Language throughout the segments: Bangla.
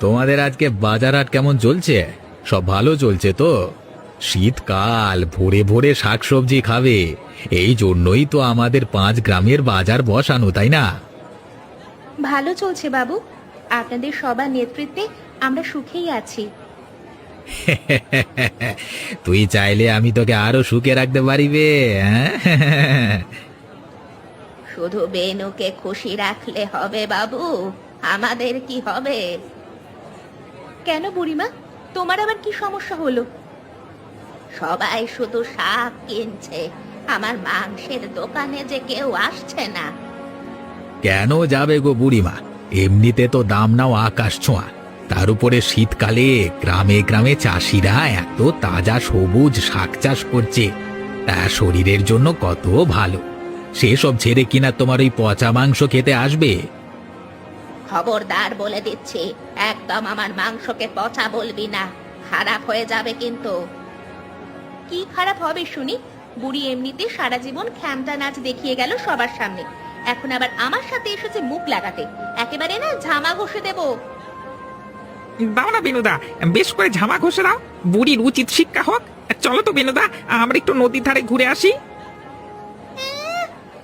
তোমাদের আজকে বাজার হাট কেমন চলছে? সব ভালো চলছে তো? শীতকাল, ভোরে ভোরে শাকসবজি খাবে, এই জন্যই তো আমাদের 5 গ্রামের বাজার বসানো, তাই না? ভালো চলছে বাবু। আপনাদের সবার নেতৃত্বে আমরা সুখেই আছি। তুই চাইলে আমি তোকে আরো সুখে রাখতে পারিবে। হ্যাঁ? শুধু বেনুকে খুশি রাখলে হবে বাবু, আমাদের কি হবে? কেন বুড়িমা, তোমার আবার কি সমস্যা হলো? সবাই শুধু শাক কিনছে, আমার মাংসের দোকানে যে কেউ আসছে না। কেন যাবে গো বুড়িমা? এমনিতে তো দাম নাও আকাশ ছোঁয়া, তার উপরে শীতকালে গ্রামে গ্রামে চাষিরা এত তাজা সবুজ শাক চাষ করছে, তা শরীরের জন্য কত ভালো। সেসব ছেড়ে কিনা তোমার ওই পচা মাংস খেতে আসবে? খবরদার বলে দিচ্ছি, একদম আমার মাংসকে পচা বলবি না, খারাপ হয়ে যাবে কিন্তু। কি খারাপ হবে শুনি? বুড়ি এমনিতে সারা জীবন খ্যামটা নাচ দেখিয়ে গেল সবার সামনে, এখন আবার আমার সাথে এসেছে মুখ লাগাতে। একেবারে না ঝামা ঘষে দেবো। দাও না বেনুদা, বেশ করে ঝামা ঘষে দাও, বুড়ির উচিত শিক্ষা হোক। চলো তো বেনুদা, আমরা একটু নদীর ধারে ঘুরে আসি।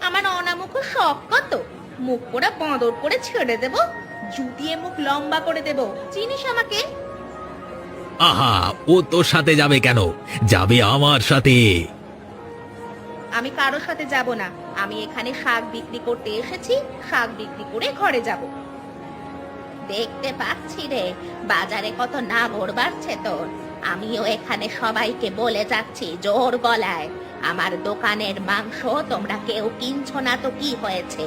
আমার অনামুখ শখ কত, মুখ পোড়া বাঁদর করে ছেড়ে দেব, জুতিয়ে মুখ লম্বা করে দেব। চিনিস আমাকে? আহা, ও তোর সাথে যাবে কেন? যাবে আমার সাথে। আমি কারোর সাথে যাব না, আমি এখানে শাক বিক্রি করতে এসেছি, শাক বিক্রি করে ঘরে যাব। দেখতে পাচ্ছি রে, বাজারে কত নাবড় বাড়ছে তোর। আমিও এখানে সবাইকে বলে যাচ্ছি জোর গলায়, আমার দোকানের মাংস তোমরা কেউ কিনছো না তো কি হয়েছে,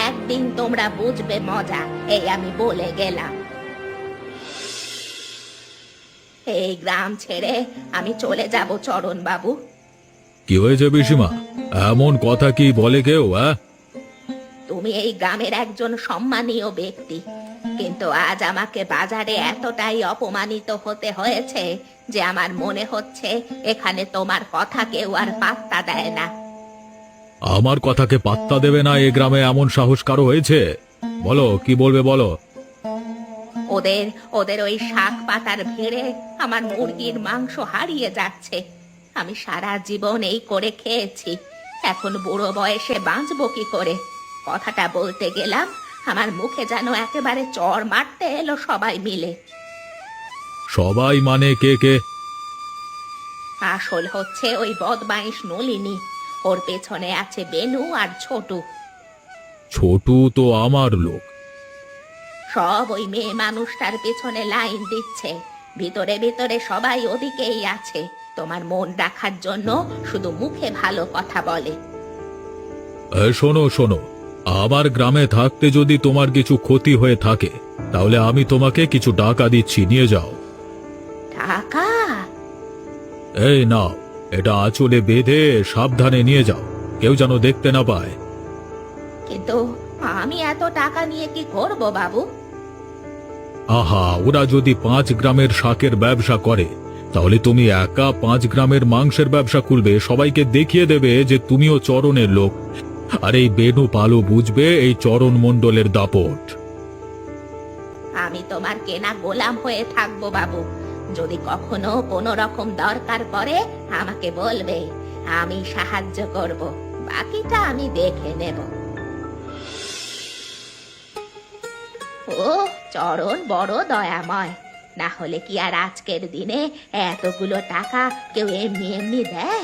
একদিন তোমরা বুঝবে মজা, এই আমি বলে গেলাম। এই গ্রাম ছেড়ে আমি চলে যাব চরণ বাবু। কি হয়েছে পিসিমা? এমন কথা কি বলে কেউ? তুমি এই গ্রামের একজন সম্মানীয় ব্যক্তি, কিন্তু আজ আমাকে বাজারে এতটাই অপমানিত হতে হয়েছে যে আমার মনে হচ্ছে এখানে তোমার কথা কেউ আর পাত্তা দেয় না। আমার কথাকে পাত্তা দেবে না? এ গ্রামে এমন সাহস কারো হয়েছে? বলো, কি বলবে বলো। ওদের ওদের ওই শাক পাতার ভিড়ে আমার মুরগির মাংস হারিয়ে যাচ্ছে। আমি সারা জীবন এই করে খেয়েছি, এখন বুড়ো বয়সে বাঁচবো কি করে? কথাটা বলতে গেলাম, আমার মুখে যেন একেবারে চড় মারতে এলো সবাই মিলে। সবাই মানে কে কে? আসল হচ্ছে ওই বদমাইশ নলিনী, ওর পেছনে আছে বেনু আর ছোটু। ছোটু তো আমার লোক। সব ওই মেয়ে মানুষটার পেছনে লাইন দিচ্ছে, ভিতরে ভিতরে সবাই ওদিকেই আছে, তোমার মন রাখার জন্য শুধু মুখে ভালো কথা বলে। শোনো শোনো, আমার গ্রামে থাকতে যদি তোমার কিছু ক্ষতি হয়ে থাকে, তাহলে আমি তোমাকে কিছু টাকা দিচ্ছি, নিয়ে যাও। টাকা? এই নাও, এটা আঁচলে বেঁধে সাবধানে নিয়ে যাও, কেউ যেন দেখতে না পায়। কিন্তু আমি এত টাকা নিয়ে কি করব বাবু? আহা, ওরা যদি 5 গ্রামের শাকের ব্যবসা করে, তাহলে তুমি একা 5 গ্রামের মাংসের ব্যবসা খুলবে, সবাইকে দেখিয়ে দেবে যে তুমিও চরণের লোক। আর এই বেনু পালু বুঝবে এই চরণ মণ্ডলের দাপট। আমি তোমার কেনা গোলাম হয়ে থাকবো বাবু, যদি কখনো কোনো রকম দরকার পড়ে আমাকে বলবে, আমি সাহায্য করব, বাকিটা আমি দেখে নেব। ও চরণ বড় দয়াময়, না হলে কি আর আজকের দিনে এতগুলো টাকা কেউ এমনি এমনি দেয়?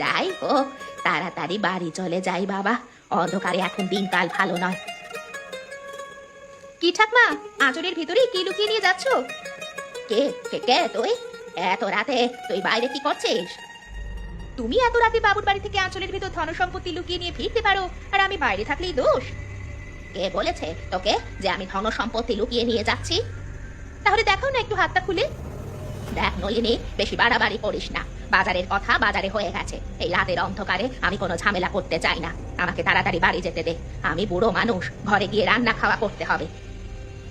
যাই হোক, তাড়াতাড়ি বাড়ি চলে যাই বাবা, অন্ধকারে এখন দিনকাল ভালো নয়। কি ঠাকমা, আঁচলের ভিতরে কি লুকিয়ে নিয়ে যাচ্ছ? কে কে কে তুই? এত রাতে তুই বাইরে কি করছিস? তুমি এত রাতে বাবুর বাড়ি থেকে আঁচলের ভিতর ধন সম্পত্তি লুকিয়ে নিয়ে ফিরতে পারো, আর আমি বাইরে থাকলেই দোষ? কে বলেছে তোকে যে আমি ধন সম্পত্তি লুকিয়ে নিয়ে যাচ্ছি? তাহলে দেখো না একটু হাতটা খুলে। দেখ নলিনী, বেশি বাড়াবাড়ি করিস না, বাজারের কথা বাজারে হয়ে গেছে, এই রাতের অন্ধকারে আমি কোনো ঝামেলা করতে চাই না, আমাকে তাড়াতাড়ি বাড়ি যেতে দে, আমি বুড়ো মানুষ, ঘরে গিয়ে রান্না খাওয়া করতে হবে।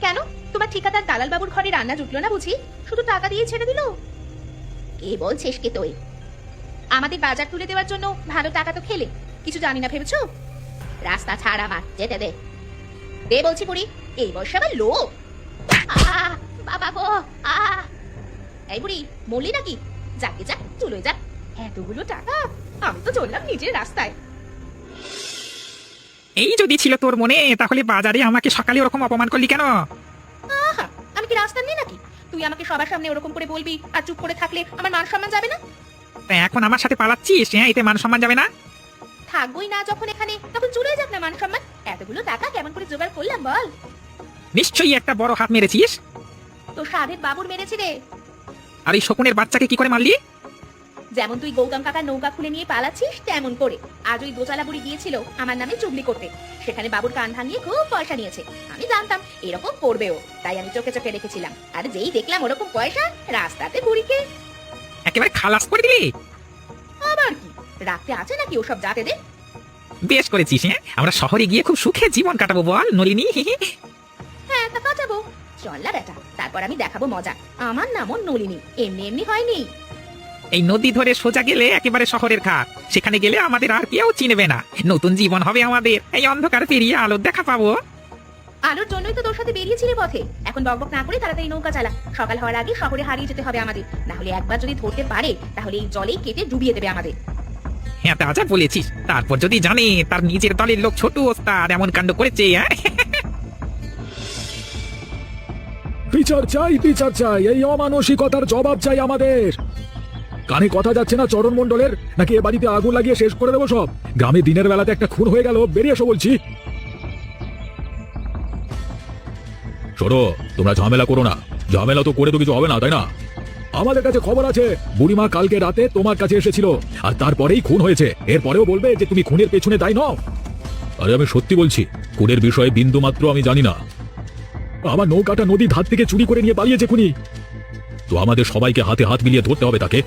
কেন, তোমার ঠিকাদার দালাল বাবুর ঘরে রান্না জুটলো না বুঝি? শুধু টাকা দিয়ে ছেড়ে দিল? কি বলছিস কি তুই? আমাদের বাজার তুলে দেওয়ার জন্য ভালো টাকা তো খেলে, কিছু জানি না ভেবেছো? রাস্তা ছাড়, আমার যেতে দে। দে বলছি বুড়ি, এই বয়সে আবার লোক। এই বুড়ি মরলি নাকি? যাকে যাক চলে যাক, এতগুলো টাকা, আমি তো চললাম নিজের রাস্তায়। এই যদি ছিল তোর মনে, তাহলে বাজারে আমাকে সকালে ওরকম অপমান করলি কেন? আহা, আমি কি রাস্তা নেই নাকি? তুই আমাকে সবার সামনে ওরকম করে বলবি আর চুপ করে থাকলে আমার মান সম্মান যাবে না? তা এখন আমার সাথে পালাচ্ছিস, হ্যাঁ? এতে মান সম্মান যাবে না? থাকবোই না যখন এখানে, তখন চলে যাক না মান সম্মান। এতগুলো টাকা কেমন করে জোগাড় করলাম বল? নিশ্চয়ই একটা বড় হাত মেরেছিস। তো সাধের বাবুর মেরেছি রে। আর এই শকুনের বাচ্চাকে কি করে মারলি? যেমন তুই গৌতম কাকার নৌকা খুলে নিয়ে পালাচ্ছিস তেমন করে। আজ ওই দোচালা বুড়ি গিয়েছিল আমার নামে চুগলি করতে, সেখানে বাবুর কান ভাঙিয়ে খুব পয়সা নিয়েছে। আমি জানতাম এরকম করবেও, তাই আমি চোখে চোখে রেখেছিলাম। আর যেই দেখলাম ওরকম পয়সা, রাস্তাতে বুড়িকে একেবারে খালাস করে দিলি। আবার কি রাখতে আছে নাকি ওসব জাতে দে? বেশ করেছিস, হ্যাঁ? আমরা শহরে গিয়ে খুব সুখে জীবন কাটাবো, বল নলিনী? হ্যাঁ তা কাটাবো, চল না বেটা, তারপর আমি দেখাবো মজা। আমার নামও নলিনী, এমনি এমনি হয়নি। এই নদী ধরে সোজা গেলে একেবারে শহরের ঘাট, সেখানে গেলে আমাদের আর কেউ চিনবে না। নতুন জীবন হবে আমাদের, এই অন্ধকার পেরিয়ে আলোর দেখা পাবো। আলোর জন্যই তো তোর সাথে বেরিয়েছিলে পথে। এখন বকবক না করে তাড়াতাড়ি নৌকা চালা, সকাল হওয়ার আগে শহরে হারিয়ে যেতে হবে আমাদের। না হলে একবার যদি ধরতে পারে, তাহলে এই জলেই কেটে ডুবিয়ে দেবে আমাদের। হ্যাঁ তা যা বলেছিস, তারপর যদি জানে তার নিজের দলের লোক ছোট ওস্তাদ এমন কাণ্ড করেছে, হ্যাঁ? বিচার চাই, বিচার চাই, এই অমানসিকতার জবাব চাই আমাদের। কানে কথা যাচ্ছে না চরণ মণ্ডলের? নাকি এ বাড়িতে আগুন লাগিয়ে শেষ করে দেবো সব? গ্রামে দিনের বেলাতে একটা খুন হয়ে গেল, বেরিয়ে এসো বলছি। শোনো, তোমরা ঝামেলা করো না। ঝামেলা তো করে তো কিছু হবে না, তাই না? আমাদের কাছে খবর আছে বুড়িমা কালকে রাতে তোমার কাছে এসেছিল, আর তারপরেই খুন হয়েছে। এরপরেও বলবে যে তুমি খুনের পেছনে দায়ী নও? আরে আমি সত্যি বলছি, খুনের বিষয়ে বিন্দু মাত্র আমি জানি না। আমার নৌকাটা নদীর ধার থেকে চুরি করে নিয়ে পালিয়েছে খুনি। তো আমাদের সবাইকে হাতে হাত মিলিয়ে ধরতে হবে তাকে।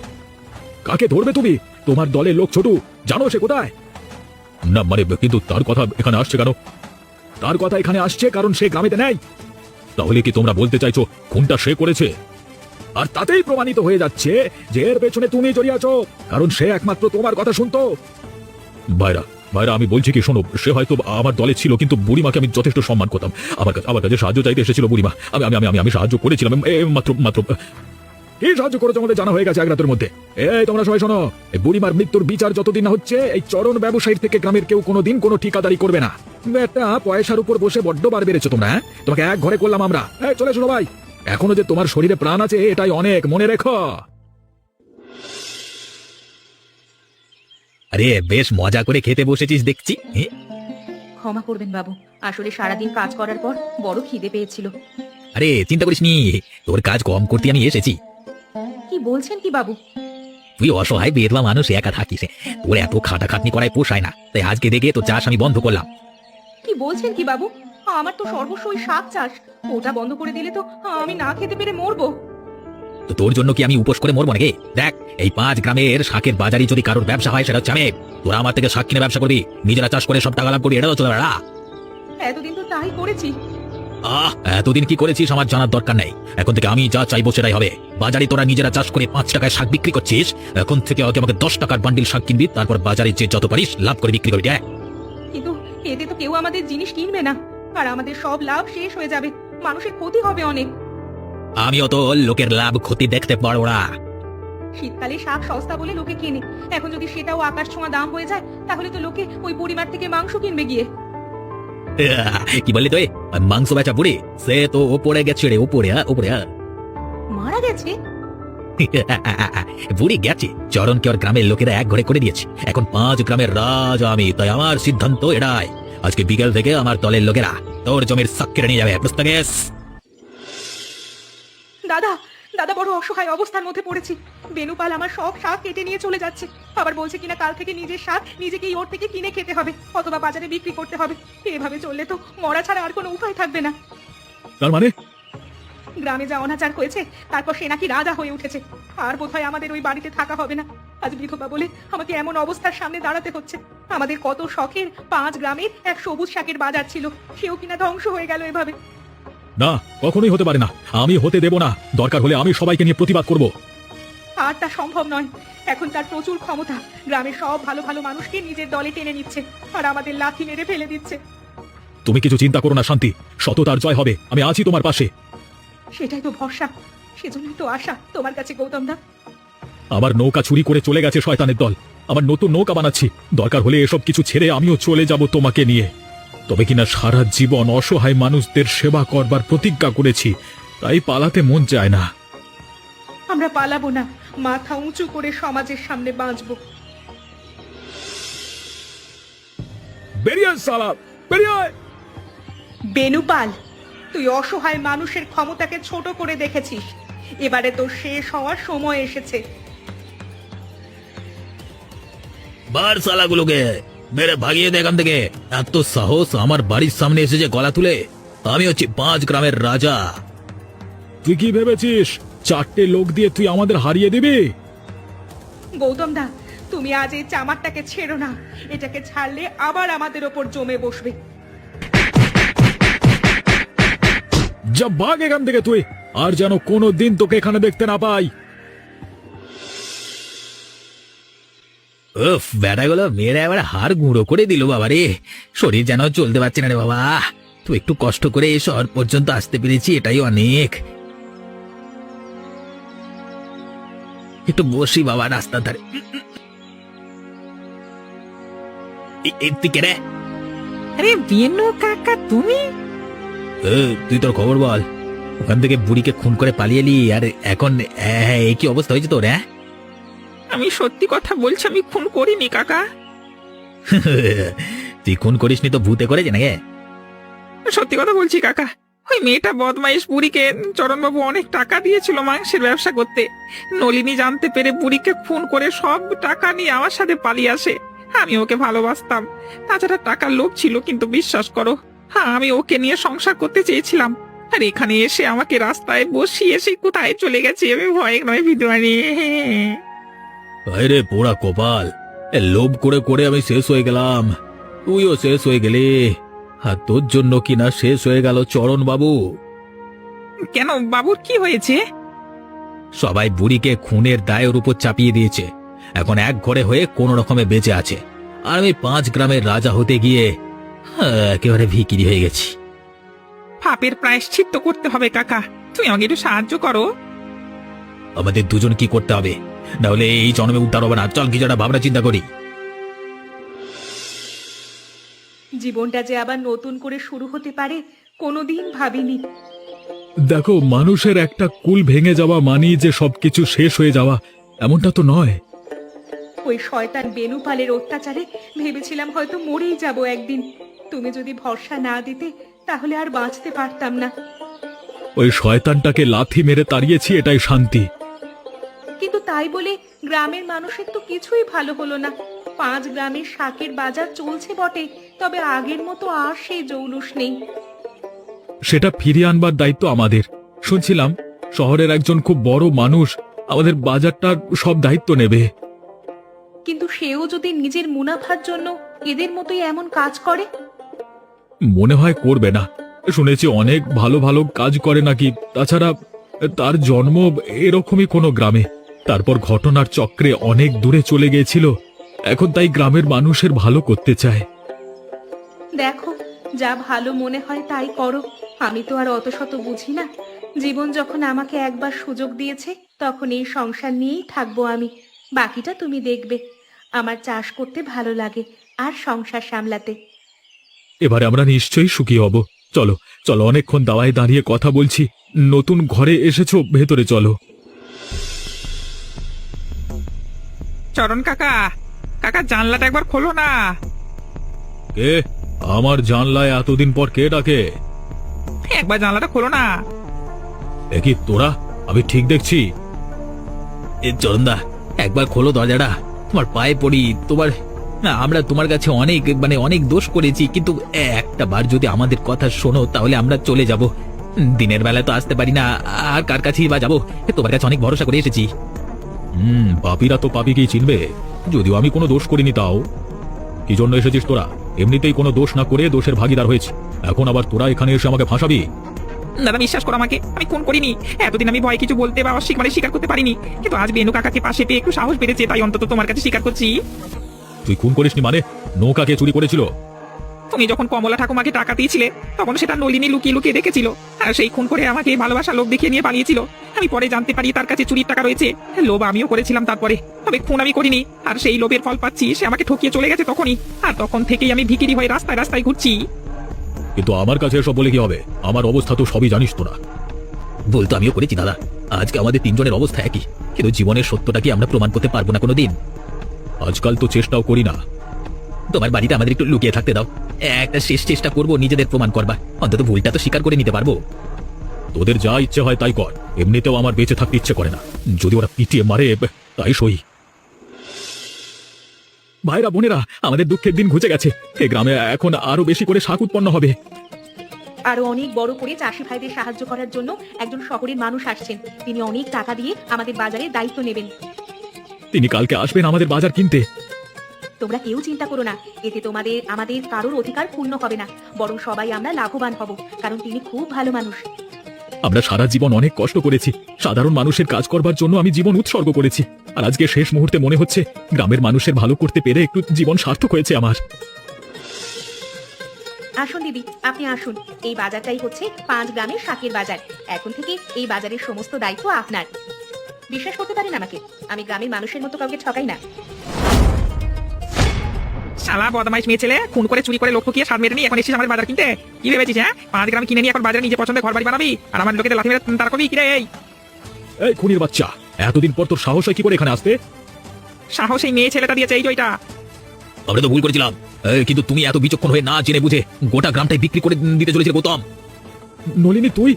কাকে ধরবে তুমি? তোমার দলের লোক ছোটু, জানো সে কোথায়? না মানে, কিন্তু তার কথা এখানে আসছে কেন? তার কথা এখানে আসছে কারণ সে গ্রামেতে নেই। তাহলে কি তোমরা বলতে চাইছো খুনটা সে করেছে? আর তাতেই প্রমাণিত হয়ে যাচ্ছে যে এর পেছনে তুমি জড়িয়ে আছো, কারণ সে একমাত্র তোমার কথা শুনতো। ভাইরা ভাইরা, আমি বলছি কি, শোনো, সে হয়তো আমার দলে ছিল, কিন্তু বুড়িমাকে আমি যথেষ্ট সম্মান করতাম। আমার কাছে সাহায্য চাইতে এসেছিল বুড়িমা। আমি আমি আমি আমি সাহায্য করেছিলাম, মাত্র মাত্র। কি সাহায্য করেছো আমাদের জানা হয়ে গেছে এক রাতের মধ্যে। এই তোমরা সবাই শোনো, এই বুড়িমার মৃত্যুর বিচার যতদিন না হচ্ছে, এই চরণ ব্যবসায়ীর থেকে গ্রামের কেউ কোনোদিন কোনো ঠিকাদারি করবে না। একটা পয়সার উপর বসে বড্ড বার বেড়েছো তোমরা, হ্যাঁ? তোমাকে এক ঘরে করলাম আমরা। চলে শোনো ভাই, এখনো যে তোমার শরীরে প্রাণ আছে এটাই অনেক, মনে রেখো। আরে বেশ মজা করে খেতে বসেছিস দেখছি। ক্ষমা করবেন বাবু, আসলে সারাদিন কাজ করার পর বড় খিদে পেয়েছিল। আরে চিন্তা করিস নি, তোর কাজ কম করতে আমি এসেছি। কি বলছেন কি বাবু? তুই অসহায় বেদবা মানুষ, একা থাকিস, তোর এত খাটাখাটনি করায় পোষায় না, তাই আজকে দেখে তো চাষ আমি বন্ধ করলাম। কি বলছেন কি বাবু? আমার তো সর্বস্ব ওই শাক চাষ, ওটা বন্ধ করে দিলে তো আমি না খেতে পেরে মরবো। তো তোর জন্য কি আমি উপোস করে মরবো নাকি? দেখ, এই 5 গ্রামের শাকের বাজারে যদি কারোর ব্যবসা হয় সেটা হচ্ছে আমি। তোরা আমার থেকে শাক কিনে ব্যবসা করবি, নিজেরা চাষ করে সব টাকা লাভ করবি, এটাও চলে বেড়া। এতদিন তো তাই করেছি। এতদিন কি করেছিস আমার জানার দরকার নেই। এখন থেকে আমি যা চাইবো সেটাই হবে। বাজারে তোরা নিজেরা চাষ করে 5 টাকায় শাক বিক্রি করছিস, এখন থেকে আমাকে 10 টাকার বান্ডিল শাক কিনবি, তারপর বাজারে যে যত পারিস লাভ করে বিক্রি করবি। কিন্তু এতে তো কেউ আমাদের জিনিস কিনবে না, আর আমাদের সব লাভ শেষ হয়ে যাবে, মানুষের ক্ষতি হবে অনেক। আমিও তো লোকের লাভ ক্ষতি দেখতে পারবো না। শীতকালে শাক সস্তা বলে লোকে কেনে, এখন যদি সেটাও আকাশ ছোঁয়া দাম হয়ে যায়, তাহলে তো লোকে ওই বুড়িমার থেকে মাংস কিনবে গিয়ে। কি বললি তুই? মাংস বেচা বুড়ি সে তো ওপরে গেছে রে, ওপরে ওপরে। মারা গেছে? বুড়ি গেছে, চরণকে ওর গ্রামের লোকেরা এক ঘরে করে দিয়েছে। এখন 5 গ্রামের রাজা আমি, তাই আমার সিদ্ধান্ত এটাই, আজকে বিকেল থেকে আমার দলের লোকেরা তোর জমির শাক কেটে নিয়ে যাবে। বুঝতে গেছ? দাদা দাদা, বড় অসহায় অবস্থার মধ্যে পড়েছি। বেনুপাল আমার সব শাক কেটে নিয়ে চলে যাচ্ছে, আবার বলছে কিনা কাল থেকে নিজের শাক নিজেকেই ওর থেকে কিনে খেতে হবে, অথবা বাজারে বিক্রি করতে হবে। এভাবে চললে তো মরা ছাড়া আর কোনো উপায় থাকবে না। তার মানে গ্রামে যা অনাচার হয়েছে, তারপর সে নাকি রাজা হয়ে উঠেছে, আর বোধহয় আমাদের ওই বাড়িতে থাকা হবে না। আজ বিধবা বলে আমাকে এমন অবস্থার সামনে দাঁড়াতে হচ্ছে। আমাদের কত শখের 5 গ্রামের এক সবুজ শাকের বাজার ছিল, সেও কিনা ধ্বংস হয়ে গেল এভাবে। না, কখনোই হতে পারে না, আমি হতে দেব না। দরকার হলে আমি সবাইকে নিয়ে প্রতিবাদ করব। আর তা সম্ভব নয়, এখন তার প্রচুর ক্ষমতা, গ্রামের সব ভালো ভালো মানুষকে নিজের দলে টেনে নিচ্ছে, আর আমাদের লাথি মেরে ফেলে দিচ্ছে। তুমি কিছু চিন্তা করো না শান্তি, সততার জয় হবে, আমি আছি তোমার পাশে। সেটাই তো ভরসা, সেজন্যই তো আশা তোমার কাছে গৌতম দা। আমার নৌকা চুরি করে চলে গেছে শয়তানের দল। আমার নতুন নৌকা বানাচ্ছি, দরকার হলে এসব কিছু ছেড়ে আমিও চলে যাব তোমাকে নিয়ে। তবে কিনা সারা জীবন অসহায় মানুষদের সেবা করবার প্রতিজ্ঞা করেছি, তাই পালাতে মন চায় না। আমরা পালাবো না, মাথা উঁচু করে সমাজের সামনে বাঁচবো। বেরিয়ে আয় শালা, বেরিয়ে আয়। বেনুপাল, তুই অসহায় মানুষের ক্ষমতাকে ছোট করে দেখেছিস, এবারে তোর শেষ হওয়ার সময় এসেছে। বার শালাগুলোকে মেরে ভাগিয়ে দে এখান থেকে। এত সাহস আমার বাড়ির সামনে এসেছে গলা তুলে। আমি হচ্ছি 5 গ্রামের রাজা। তুই কি ভেবেছিস 4টে লোক দিয়ে তুই আমাদের হারিয়ে দিবি? গৌতম দা, তুমি আজ এই চামারটাকে ছেড়ো না, এটাকে ছাড়লে আবার আমাদের ওপর জমে বসবে। যা ভাগ এখান থেকে তুই, আর যেন কোনো দিন তোকে এখানে দেখতে না পাই। উফ, বেটাগুলো মেরে এবার হাড় গুঁড়ো করে দিল বাবা রে। শরীর যেন চলতে পারছে না রে বাবা। তুই একটু কষ্ট করে এই শহর পর্যন্ত আসতে পেরেছি, এটাই অনেক। একটু বসি বাবা রাস্তার ধারে। তুই কে রে? আরে বেনু কাকা, তুমি? তুই তোর খবর বল। ওখান থেকে বুড়িকে খুন করে পালিয়ে এলি, আর এখন এই কি অবস্থা হয়েছে তোর? হ্যাঁ, আমি সত্যি কথা বলছি, আমি খুন করিনি কাকা। তুই খুন করিসনি তো ভূতে করেছে নাকি? সত্যি কথা বলছি কাকা, ওই মেয়েটা বদমাইশ বুড়িকে চরণবাবু অনেক টাকা দিয়েছিল মাংসের ব্যবসা করতে। নলিনী জানতে পেরে বুড়িকে খুন করে সব টাকা নিয়ে আমার সাথে পালিয়ে আসে। আমি ওকে ভালোবাসতাম, তাছাড়া টাকার লোভ ছিল, কিন্তু বিশ্বাস করো, হ্যাঁ, আমি ওকে নিয়ে সংসার করতে চেয়েছিলাম। আর এখানে এসে আমাকে রাস্তায় বসিয়ে এসে কোথায় চলে গেছে, আমি ভয়ে নয় বিদ্রোহী। আরে পোড়া কপাল, লোভ করে করে আমি শেষ হয়ে গেলাম, তুইও শেষ হয়ে গেলি। আর তোর জন্য কিনা শেষ হয়ে গেল চরণ বাবু। কেন, বাবুর কি হয়েছে? সবাই বুড়িকে খুনের দায়ের উপর চাপিয়ে দিয়েছে। এখন এক ঘরে হয়ে কোন রকমে বেঁচে আছে, আর আমি 5 গ্রামের রাজা হতে গিয়ে একেবারে ভিকিরি হয়ে গেছি। পাপের প্রায়শ্চিত্ত করতে হবে কাকা, তুমি আমাকে একটু সাহায্য করো। আমাদের দুজন কি করতে হবে, না হলে এই জন্মে উদ্ধার হবে না। চল কিছু একটা ভাবনা চিন্তা করি। জীবনটা যে আবার নতুন করে শুরু হতে পারে কোনোদিন ভাবিনি। দেখো, মানুষের একটা কুল ভেঙে যাওয়া মানেই যে সবকিছু শেষ হয়ে যাওয়া, এমনটা তো নয়। ওই শয়তান বেনুপালের অত্যাচারে ভেবেছিলাম হয়তো মরেই যাব একদিন। তুমি যদি ভরসা না দিতে তাহলে আর বাঁচতে পারতাম না। ওই শয়তানটাকে লাথি মেরে তাড়িয়েছি, এটাই শান্তি। কিন্তু তাই বলে গ্রামের মানুষের তো কিছুই ভালো হলো না। 5 গ্রামের শাকের বাজার চলছে বটে, তবে আগের মতো আর সেই জৌলুস নেই। সেটা ফিরিয়ে আনবার দায়িত্ব আমাদের। শুনছিলাম শহরের একজন খুব বড় মানুষ আমাদের বাজারটার সব দায়িত্ব নেবে। কিন্তু সেও যদি নিজের মুনাফার জন্য এদের মতোই এমন কাজ করে? মনে হয় করবে না। শুনেছি অনেক ভালো ভালো কাজ করে নাকি। তাছাড়া তার জন্ম এরকমই কোনো গ্রামে, তারপর ঘটনার চক্রে অনেক দূরে চলে গিয়েছিল। এখন তাই গ্রামের মানুষের ভালো করতে চায়। দেখো, যা ভালো মনে হয় তাই করো। আমি তো আর অত শত বুঝি না। জীবন যখন আমাকে একবার সুযোগ দিয়েছে, তখন এই সংসার নিয়েই থাকবো আমি। বাকিটা তুমি দেখবে। আমার চাষ করতে ভালো লাগে, আর সংসার সামলাতে। এবারে আমরা নিশ্চয়ই সুখী হব। চলো চলো, অনেকক্ষণ দাওয়ায় দাঁড়িয়ে কথা বলছি। নতুন ঘরে এসেছো, ভেতরে চলো। চরণ কাকা, কাকা জানলাটা একবার খোলো না। কে? আমার জানলায় এতদিন পর কে ডাকে? একবার জানলাটা খোলো না। কি তোরা? আমি ঠিক দেখছি? চরণদা, একবার খোলো দরজাটা, তোমার পায়ে পড়ি। আমরা তোমার কাছে অনেক দোষ করেছি, কিন্তু একটা বার যদি আমাদের কথা শোনো তাহলে আমরা চলে যাব। দিনের বেলা তো আসতে পারি না, আর কার কাছেই বা যাবো? তোমার কাছে অনেক ভরসা করে এসেছি। পাপীরা তো পাপীকেই চিনবে, যদিও আমি কোনো দোষ করিনি। তাও কি জন্য এসেছিস তোরা? এমনিতেই কোনো দোষ না করে দোষের ভাগিদার হয়েছি, এখন আবার তোরা এখানে এসে আমাকে ফাঁসাবি? দাদা বিশ্বাস করো আমাকে, আমি খুন করিনি। এতদিন আমি ভয় কিছু বলতে বা স্বীকার করতে পারিনি, কিন্তু আজ বেনু কাকাকে পাশে পেয়ে একটু সাহস বেড়েছে, তাই অন্তত তোমার কাছে স্বীকার করছি। তুই খুন করিসনি মানে? নৌকাকে চুরি করেছিল? তুমি যখন কমলা ঠাকুমাকে টাকা দিয়েছিলে তখন সেটা নলিনী লুকিয়ে লুকিয়ে দেখেছিল, আর সেই খুন করে আমাকে ভালোবাসা লোভ দেখিয়ে নিয়ে পালিয়েছিল। আমি পরে জানতে পারি তার কাছে চুরির টাকা রয়েছে। লোভ আমিও করেছিলাম তারপরে, তবে খুন আমি করিনি। আর সেই লোভের ফল পাচ্ছি, সে আমাকে ঠকিয়ে চলে গেছে তখনই। আর তখন থেকেই আমি ভিখিরি হয়ে রাস্তায় রাস্তায় ঘুরছি। কিন্তু আমার কাছে এসব বলে কি হবে? আমার অবস্থা তো সবই জানিস তোরা। ভুল তো আমিও করেছি দাদা। আজকে আমাদের তিনজনের অবস্থা একই, কিন্তু জীবনের সত্যটা কি আমরা প্রমাণ করতে পারবো না কোনোদিন? আজকাল তো চেষ্টাও করি না। তোমার বাড়িতে আমাদের একটু লুকিয়ে থাকতে দাও, একটা শেষ চেষ্টা করবো নিজেদের প্রমাণ করবা। অন্তত ভুলটা তো স্বীকার করে নিতে পারবো। তোদের যা ইচ্ছে হয় তাই কর, এমনিতেও আমার বেঁচে থাকতে ইচ্ছে করে না। যদি ওরা পিটিয়ে মারে তাই সই। ভাইরা বোনেরা, আমাদের দুঃখের দিন ঘুচে গেছে। এই গ্রামে এখন আরো বেশি করে শাক উৎপন্ন হবে। আরো অনেক বড় করে চাষি ভাইদের সাহায্য করার জন্য একজন শহরের মানুষ আসছেন। তিনি অনেক টাকা দিয়ে আমাদের বাজারের দায়িত্ব নেবেন। তিনি কালকে আসবেন আমাদের বাজার কিনতে। তোমরা কেউ চিন্তা করো না, এতে তোমাদের আমাদের কারোর অধিকার পূর্ণ হবে না, বরং সবাই আমরা লাভবান হব, কারণ তিনি খুব ভালো মানুষ। আমরা সারা জীবন অনেক কষ্ট করেছি, সাধারণ মানুষের কাজ করবার জন্য আমি জীবন উৎসর্গ করেছি। আর আজকে শেষ মুহূর্তে মনে হচ্ছে গ্রামের মানুষের ভালো করতে পেরে একটু জীবন সার্থক হয়েছে আমার। আসুন দিদি, আপনি আসুন। এই বাজারটাই হচ্ছে 5 গ্রামের শাকের বাজার। এখন থেকে এই বাজারের সমস্ত দায়িত্ব আপনার। বিশ্বাস করতে পারেন আমাকে, আমি গ্রামের মানুষের মতো কাউকে ঠকাই না। শালা বদমাইশ মেয়ে ছেলে, খুন করে চুরি করে লোক ঠকিয়ে স্বাদ মেরে নিয়ে এখন এসেছিস আমাদের বাজার কিনতে। কি ভেবেছিস? হ্যাঁ, 5 গ্রাম কিনে নিয়ে এখন বাজারে নিজে পছন্দের ঘর বাড়ি বানাবি, আর আমার লোকেদের লাথি মেরে তার কবি? কিরে এই এই খুনির বাচ্চা, এতদিন পর তোর সাহস হয় কি করে এখানে আসতে? সাহস এই মেয়ে ছেলেটা দিয়েছে। এই যে ওইটা। আমরা তো ভুল করেছিলাম, কিন্তু তুমি এত বিচক্ষণ হয়ে না জেনে বুঝে গোটা গ্রামটাই বিক্রি করে দিতে চলেছিল গৌতম। নলিনী তুই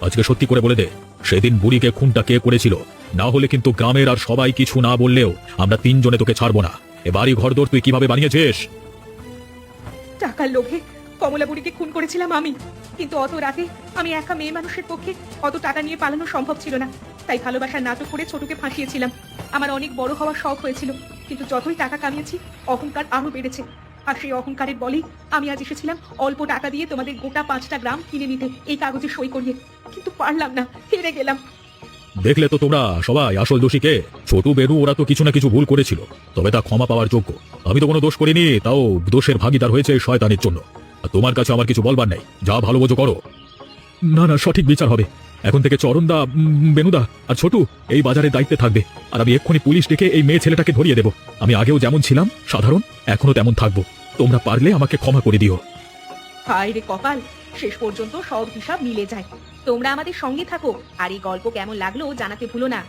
আজকে সত্যি করে বলে দে, সেদিন বুড়িকে খুনটা কে করেছিল? না হলে কিন্তু গ্রামের আর সবাই কিছু না বললেও আমরা 3 জনে তোকে ছাড়বো না। এ বাড়ি ঘরদোর তুই কিভাবে বানিয়েছিস? টাকার লোভে কমলা বুড়িকে খুন করেছিলাম আমি, কিন্তু অত রাতে আমি একা মেয়ে মানুষের পক্ষে অত টাকা নিয়ে পালানো সম্ভব ছিল না। তাই ভালোবাসার নাটক করে ছোটকে ফাঁসিয়েছিলাম। আমার অনেক বড় হওয়ার শখ হয়েছিল, কিন্তু যতই টাকা কামিয়েছি অহংকার আরো বেড়েছে। আর সেই অহংকারের বলেই আমি আজ এসেছিলাম অল্প টাকা দিয়ে তোমাদের গোটা 5টা গ্রাম কিনে নিতে, এই কাগজে সই করিয়ে। কিন্তু পারলাম না, হেরে গেলাম। দেখলে তো তোমরা সবাই আসল দোষীকে। ছোট বেরু ওরা তো কিছু না কিছু ভুল করেছিল, তবে তা ক্ষমা পাওয়ার যোগ্য। আমি তো কোনো দোষ করিনি, তাও দোষের ভাগিদার হয়েছে এই শয়তানের জন্য। আর তোমার কাছে আমার কিছু বলবার নেই, যা ভালো বোঝো করো। না না, সঠিক বিচার হবে। এখন থেকে চরণদা, বেনুদা আর ছোটু এই বাজারের দায়িত্বে থাকবে। আর আমি এক্ষুনি পুলিশ ডেকে এই মেয়ে ছেলেটাকে ধরিয়ে দেব। আমি আগেও যেমন ছিলাম সাধারণ, এখনো তেমন থাকবো। তোমরা পারলে আমাকে ক্ষমা করে দিও। হায় রে কপাল, শেষ পর্যন্ত সব হিসাব মিলে যায়। তোমরা আমাদের সঙ্গে থাকো, আর এই গল্প কেমন লাগলো জানাতে ভুলো না।